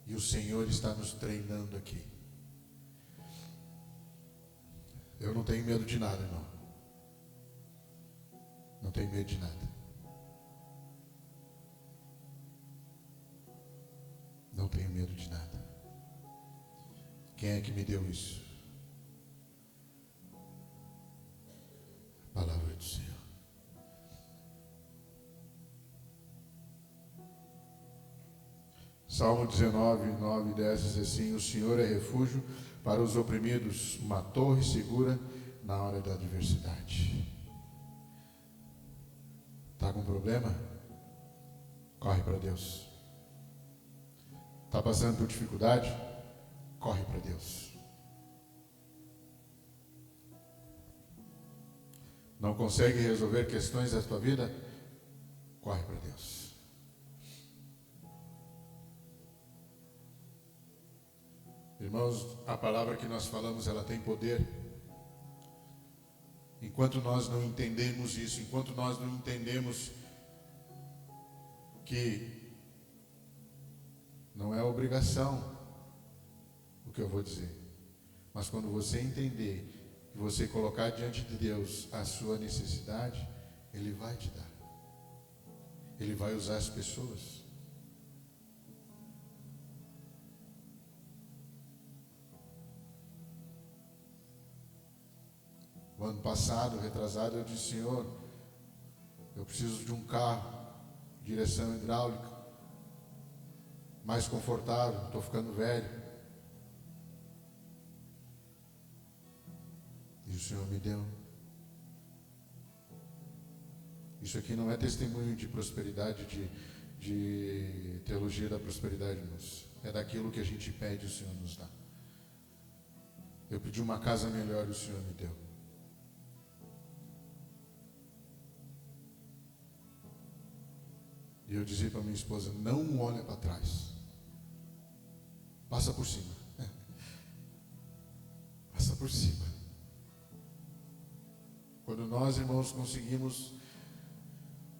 e o Senhor está nos treinando aqui. Eu não tenho medo de nada, irmão. Não tenho medo de nada. Não tenho medo de nada. Quem é que me deu isso? A palavra do Senhor. Salmo 19, 9 e 10 diz assim: o Senhor é refúgio para os oprimidos, uma torre segura na hora da adversidade. Está com problema? Corre para Deus. Está passando por dificuldade? Corre para Deus. Não consegue resolver questões da tua vida? Corre para Deus. Irmãos, a palavra que nós falamos, ela tem poder. enquanto nós não entendemos isso, enquanto nós não entendemos que não é obrigação o que eu vou dizer, mas quando você entender e você colocar diante de Deus a sua necessidade, Ele vai te dar. Ele vai usar as pessoas. O ano passado, retrasado, eu disse: Senhor, eu preciso de um carro, direção hidráulica, mais confortável, estou ficando velho. E o Senhor me deu. Isso aqui não é testemunho de prosperidade, de teologia da prosperidade, irmãos. É daquilo que a gente pede, o Senhor nos dá. Eu pedi uma casa melhor e o Senhor me deu. E eu dizia para minha esposa: não olha para trás. Passa por cima. Passa por cima. Quando nós, irmãos, conseguimos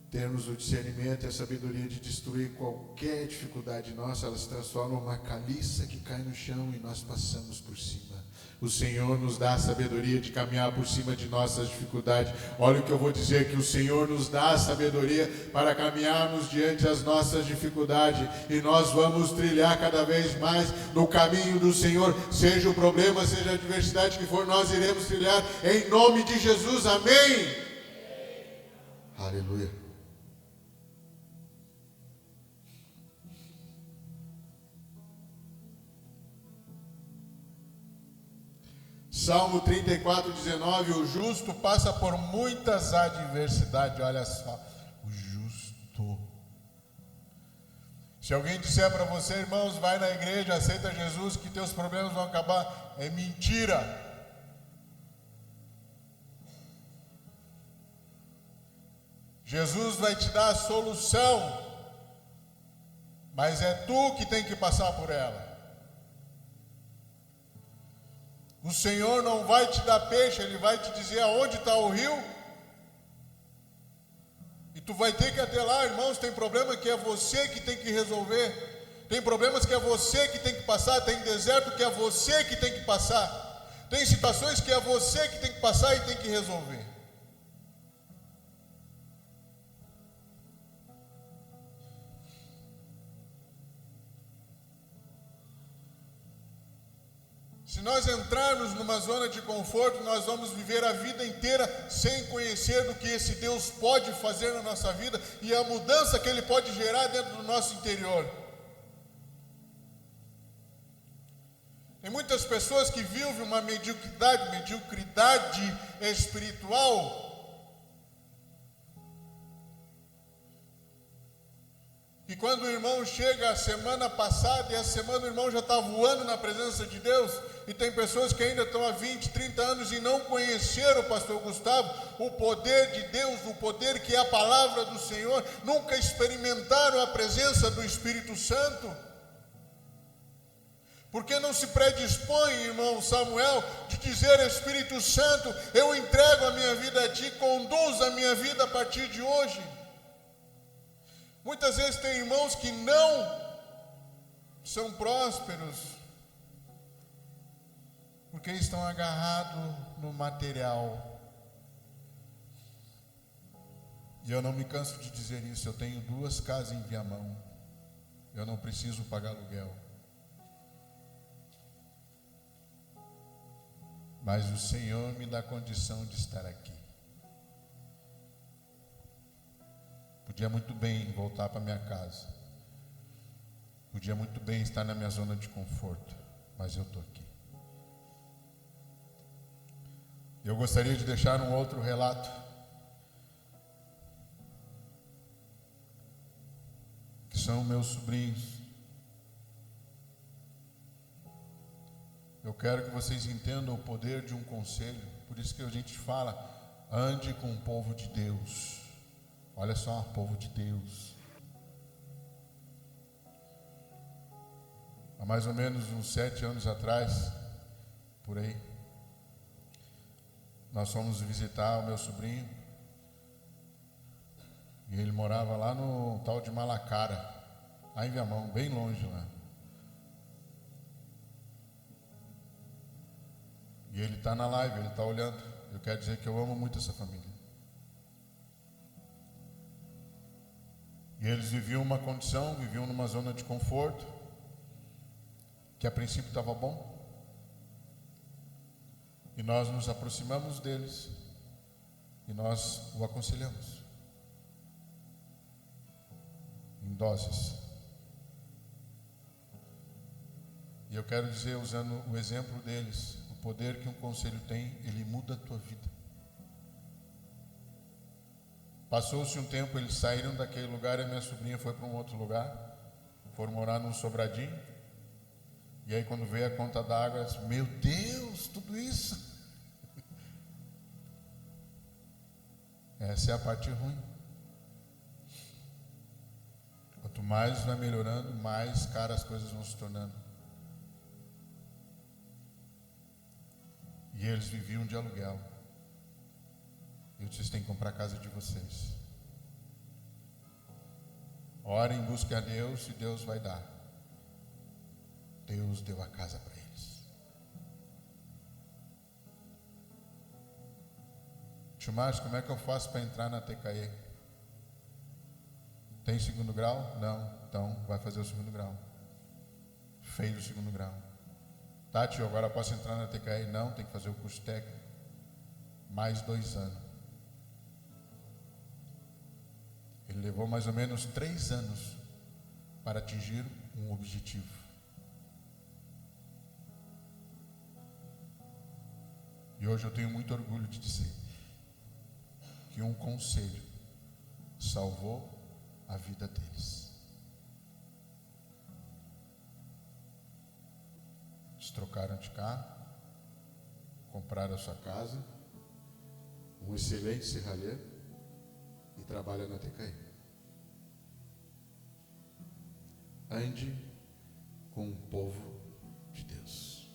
termos o discernimento e a sabedoria de destruir qualquer dificuldade nossa, ela se transforma numa caliça que cai no chão e nós passamos por cima. O Senhor nos dá a sabedoria de caminhar por cima de nossas dificuldades. Olha o que eu vou dizer, que o Senhor nos dá a sabedoria para caminharmos diante das nossas dificuldades. E nós vamos trilhar cada vez mais no caminho do Senhor. Seja o problema, seja a adversidade que for, nós iremos trilhar em nome de Jesus. Amém? Aleluia. Salmo 34, 19, o justo passa por muitas adversidades. Olha só, o justo. Se alguém disser para você: irmãos, vai na igreja, aceita Jesus, que teus problemas vão acabar, é mentira. Jesus vai te dar a solução, mas é tu que tem que passar por ela. O Senhor não vai te dar peixe, Ele vai te dizer aonde está o rio. E tu vai ter que ir até lá, irmãos. Tem problema que é você que tem que resolver. Tem problemas que é você que tem que passar. Tem deserto que é você que tem que passar. Tem situações que é você que tem que passar e tem que resolver. Se nós entrarmos numa zona de conforto, nós vamos viver a vida inteira sem conhecer do que esse Deus pode fazer na nossa vida e a mudança que Ele pode gerar dentro do nosso interior. Tem muitas pessoas que vivem uma mediocridade espiritual, e quando o irmão chega a semana passada e a semana o irmão já está voando na presença de Deus, e tem pessoas que ainda estão há 20, 30 anos e não conheceram o pastor Gustavo, o poder de Deus, o poder que é a palavra do Senhor, nunca experimentaram a presença do Espírito Santo. Porque não se predispõe, irmão Samuel, de dizer: Espírito Santo, eu entrego a minha vida a Ti, conduz a minha vida a partir de hoje. Muitas vezes tem irmãos que não são prósperos porque estão agarrados no material. E eu não me canso de dizer isso. Eu tenho 2 casas em Viamão. Eu não preciso pagar aluguel. Mas o Senhor me dá condição de estar aqui. Podia muito bem voltar para minha casa. Podia muito bem estar na minha zona de conforto. Mas eu estou aqui. Eu gostaria de deixar um outro relato. Que são meus sobrinhos. Eu quero que vocês entendam o poder de um conselho. Por isso que a gente fala: ande com o povo de Deus. Olha só, povo de Deus. Há mais ou menos uns 7 anos atrás, por aí, nós fomos visitar o meu sobrinho, e ele morava lá no tal de Malacara, lá em Viamão, bem longe lá. E ele está na live, ele está olhando. Eu quero dizer que eu amo muito essa família. E eles viviam uma condição, viviam numa zona de conforto, que a princípio estava bom. E nós nos aproximamos deles e nós o aconselhamos em doses. E eu quero dizer, usando o exemplo deles, o poder que um conselho tem, ele muda a tua vida. Passou-se um tempo, eles saíram daquele lugar e a minha sobrinha foi para um outro lugar, foram morar num sobradinho. E aí quando veio a conta d'água, ela disse, meu Deus, tudo isso. Essa é a parte ruim. Quanto mais vai melhorando, mais caras as coisas vão se tornando. E eles viviam de aluguel. E vocês têm que comprar a casa de vocês. Orem, busquem a Deus e Deus vai dar. Deus deu a casa para eles. Tio Márcio, como é que eu faço para entrar na TKE? Tem segundo grau? Não. Então vai fazer o segundo grau. Fez o segundo grau. Tá, tio, agora posso entrar na TKE? Não, tem que fazer o curso técnico. Mais 2 anos. Ele levou mais ou menos 3 anos para atingir um objetivo. E hoje eu tenho muito orgulho de dizer que um conselho salvou a vida deles. Eles trocaram de carro, compraram a sua casa, um excelente serralheiro e trabalha na TKI. Ande com o povo de Deus.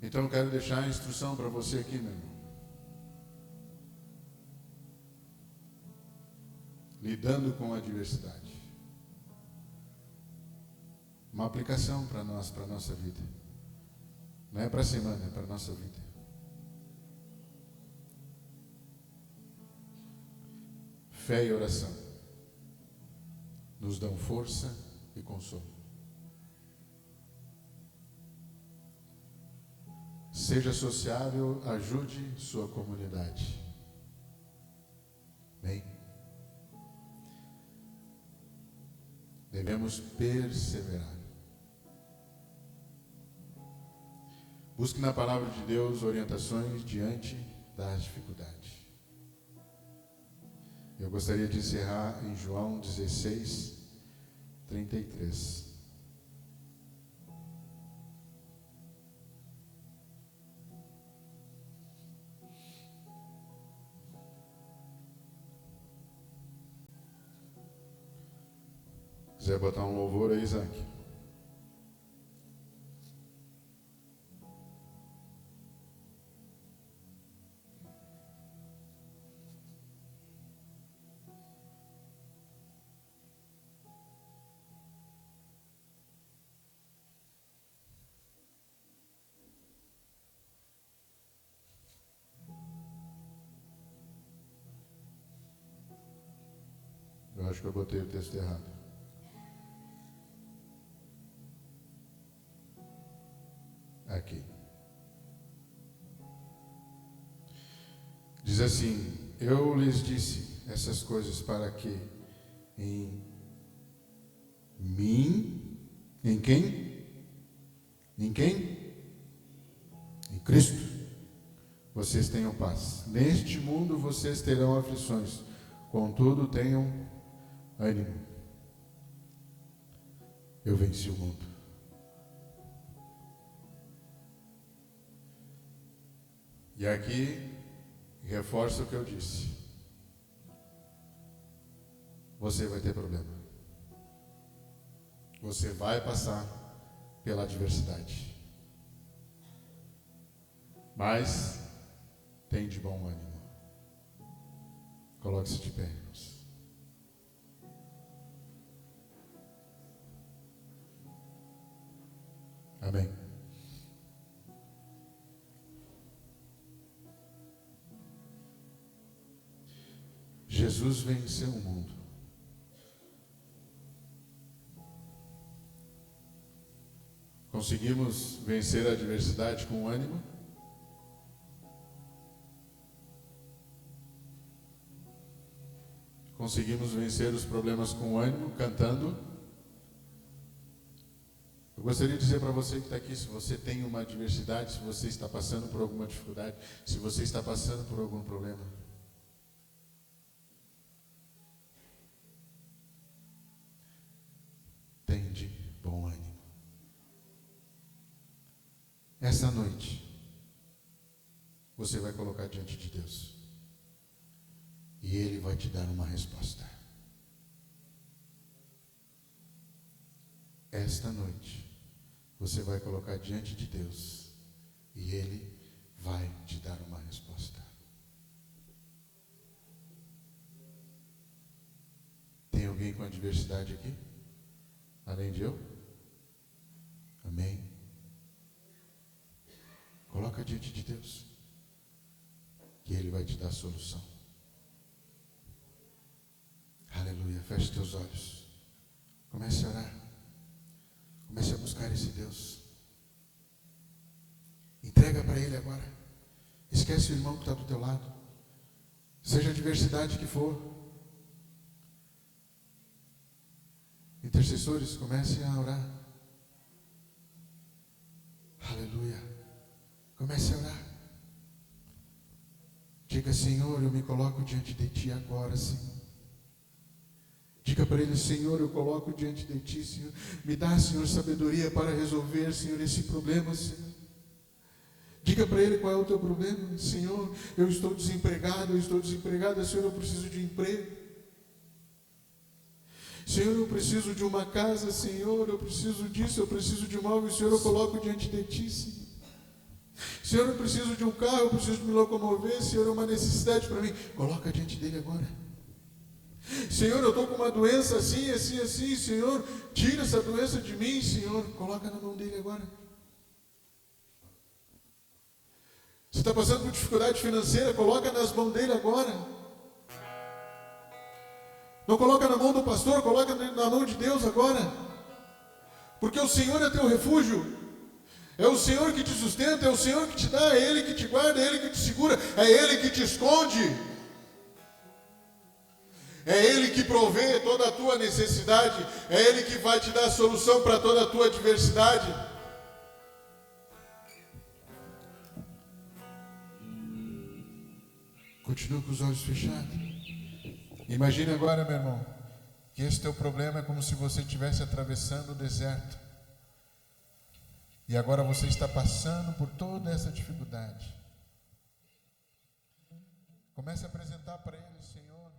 Então eu quero deixar a instrução para você aqui, meu irmão. Lidando com a adversidade. Uma aplicação para nós, para a nossa vida. Não é para a semana, é para a nossa vida. Fé e oração nos dão força e consolo. Seja sociável, ajude sua comunidade. Bem, devemos perseverar. Busque na palavra de Deus orientações diante das dificuldades. Eu gostaria de encerrar em João 16, 33. Quiser botar um louvor aí, Isaac? Eu acho que eu botei o texto errado. Aqui. Diz assim: eu lhes disse essas coisas para que em mim, em quem? Em quem? Em Cristo, vocês tenham paz. Neste mundo vocês terão aflições, contudo tenham ânimo. Eu venci o mundo. E aqui reforça o que eu disse. Você vai ter problema. Você vai passar pela adversidade. Mas tem de bom ânimo. Coloque-se de pé, irmãos. Amém. Jesus venceu o mundo. Conseguimos vencer a adversidade com ânimo? Conseguimos vencer os problemas com ânimo, cantando? Eu gostaria de dizer para você que está aqui, se você tem uma adversidade, se você está passando por alguma dificuldade, se você está passando por algum problema, tem de bom ânimo. Essa noite, você vai colocar diante de Deus. E Ele vai te dar uma resposta. Esta noite, você vai colocar diante de Deus. E Ele vai te dar uma resposta. Tem alguém com adversidade aqui? Além de eu? Amém? Coloca diante de Deus. Que Ele vai te dar a solução. Aleluia. Feche teus olhos. Comece a orar. Comece a buscar esse Deus. Entrega para Ele agora. Esquece o irmão que está do teu lado. Seja a adversidade que for. Intercessores, comecem a orar. Aleluia. Comece a orar. Diga, Senhor, eu me coloco diante de Ti agora, Senhor. Diga para Ele, Senhor, eu coloco diante de Ti, Senhor. Me dá, Senhor, sabedoria para resolver, Senhor, esse problema, Senhor. Diga para Ele qual é o teu problema. Senhor, eu estou desempregado, Senhor, eu preciso de emprego. Senhor, eu preciso de uma casa, Senhor, eu preciso disso, eu preciso de móvel, Senhor, eu coloco diante de Ti, Senhor. Senhor, eu preciso de um carro, eu preciso me locomover, Senhor, é uma necessidade para mim. Coloca diante dele agora. Senhor, eu estou com uma doença assim, Senhor, tira essa doença de mim, Senhor, coloca na mão dele agora. Você está passando por dificuldade financeira, coloca nas mãos dele agora. Não coloca na mão do pastor, coloca na mão de Deus agora. Porque o Senhor é teu refúgio. É o Senhor que te sustenta, é o Senhor que te dá, é Ele que te guarda, é Ele que te segura, é Ele que te esconde. É Ele que provê toda a tua necessidade, é Ele que vai te dar a solução para toda a tua adversidade. Continua com os olhos fechados. Imagine agora, meu irmão, que esse teu problema é como se você estivesse atravessando o deserto. E agora você está passando por toda essa dificuldade. Comece a apresentar para Ele, Senhor.